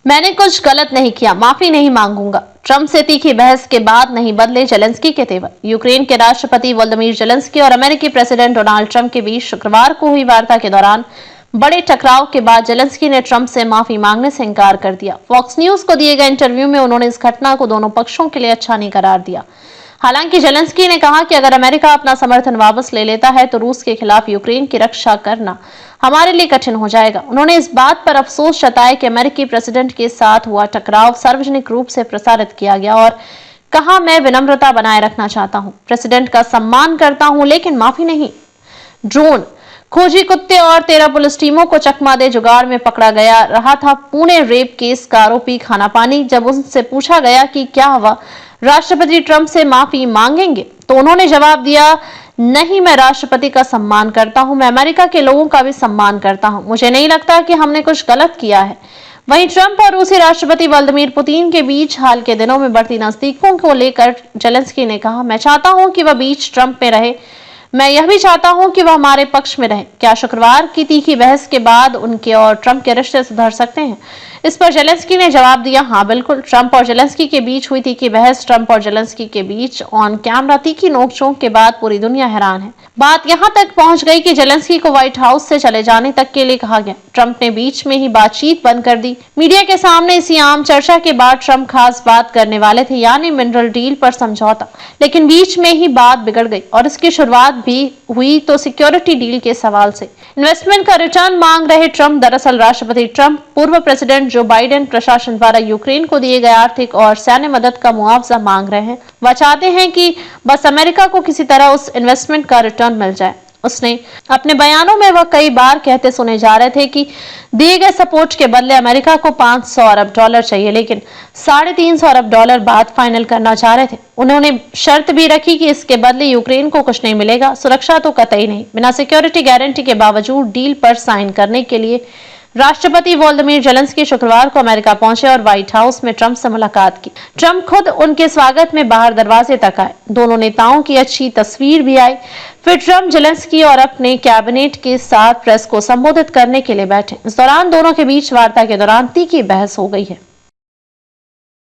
मैंने कुछ गलत नहीं किया, माफी नहीं मांगूंगा। ट्रंप से तीखी बहस के बाद नहीं बदले जेलेंस्की के तेवर। यूक्रेन के राष्ट्रपति वोलोदिमीर जेलेंस्की और अमेरिकी प्रेसिडेंट डोनाल्ड ट्रंप के बीच शुक्रवार को हुई वार्ता के दौरान बड़े टकराव के बाद जेलेंस्की ने ट्रंप से माफी मांगने से इनकार कर दिया। फॉक्स न्यूज को दिए गए इंटरव्यू में उन्होंने इस घटना को दोनों पक्षों के लिए अच्छा नहीं करार दिया। हालांकि जेलेंस्की ने कहा कि अगर अमेरिका अपना समर्थन वापस ले लेता है तो रूस के खिलाफ यूक्रेन की रक्षा करना हमारे लिए कठिन हो जाएगा। उन्होंने इस बात पर अफसोस जताया कि अमेरिकी प्रेसिडेंट के साथ हुआ टकराव सार्वजनिक रूप से प्रसारित किया गया और कहा, मैं विनम्रता बनाए रखना चाहता हूं, प्रेसिडेंट का सम्मान करता हूं, लेकिन माफी नहीं। ड्रोन खोजी कुत्ते और 13 पुलिस टीमों को चकमा दे जुगाड़ में पकड़ा गया रहा था पुणे रेप केस का आरोपी खाना पानी। जब उनसे पूछा गया कि क्या वह राष्ट्रपति ट्रंप से माफी मांगेंगे तो उन्होंने जवाब दिया, नहीं, मैं राष्ट्रपति का सम्मान करता हूं, मैं अमेरिका के लोगों का भी सम्मान करता हूं, मुझे नहीं लगता कि हमने कुछ गलत किया है। वहीं ट्रंप और रूसी राष्ट्रपति व्लादिमीर पुतिन के बीच हाल के दिनों में बढ़ती नजदीकों को लेकर जेलेंस्की ने कहा, मैं चाहता हूं कि वह बीच ट्रंप में रहे, मैं यह भी चाहता हूं कि वह हमारे पक्ष में रहे। क्या शुक्रवार की तीखी बहस के बाद उनके और ट्रंप के रिश्ते सुधर सकते हैं? इस पर जेलेंस्की ने जवाब दिया, हाँ बिल्कुल। ट्रंप और जेलेंस्की के बीच हुई तीखी बहस, ट्रंप और जेलेंस्की के बीच ऑन कैमरा तीखी नोकझोंक के बाद पूरी दुनिया हैरान है। बात यहां तक पहुंच गई कि जेलेंस्की को व्हाइट हाउस से चले जाने तक के लिए कहा गया। ट्रंप ने बीच में ही बातचीत बंद कर दी। मीडिया के सामने इसी आम चर्चा के बाद ट्रंप खास बात करने वाले थे, यानी मिनरल डील पर समझौता, लेकिन बीच में ही बात बिगड़ गई और इसकी शुरुआत भी हुई तो सिक्योरिटी डील के सवाल से। इन्वेस्टमेंट का रिटर्न मांग रहे ट्रंप दरअसल राष्ट्रपति ट्रंप पूर्व प्रेसिडेंट जो बाइडेन प्रशासन द्वारा यूक्रेन को दिए गए आर्थिक और सैन्य मदद का मुआवजा मांग रहे हैं। वह चाहते हैं कि बस अमेरिका को किसी तरह उस इन्वेस्टमेंट का रिटर्न मिल जाए। उसने अपने बयानों में वह कई बार कहते सुने जा रहे थे कि दिए गए सपोर्ट के बदले अमेरिका को $500 अरब चाहिए, लेकिन $350 अरब बात फाइनल करना चाह रहे थे। उन्होंने शर्त भी रखी कि इसके बदले यूक्रेन को कुछ नहीं मिलेगा, सुरक्षा तो कतई नहीं। बिना सिक्योरिटी गारंटी के बावजूद डील पर साइन करने के लिए राष्ट्रपति वोलोदिमीर जेलेंस्की शुक्रवार को अमेरिका पहुंचे और व्हाइट हाउस में ट्रंप से मुलाकात की। ट्रंप खुद उनके स्वागत में बाहर दरवाजे तक आए। दोनों नेताओं की अच्छी तस्वीर भी आई। फिर ट्रंप जेलेंस्की और अपने कैबिनेट के साथ प्रेस को संबोधित करने के लिए बैठे। इस दौरान दोनों के बीच वार्ता के दौरान तीखी बहस हो गई है।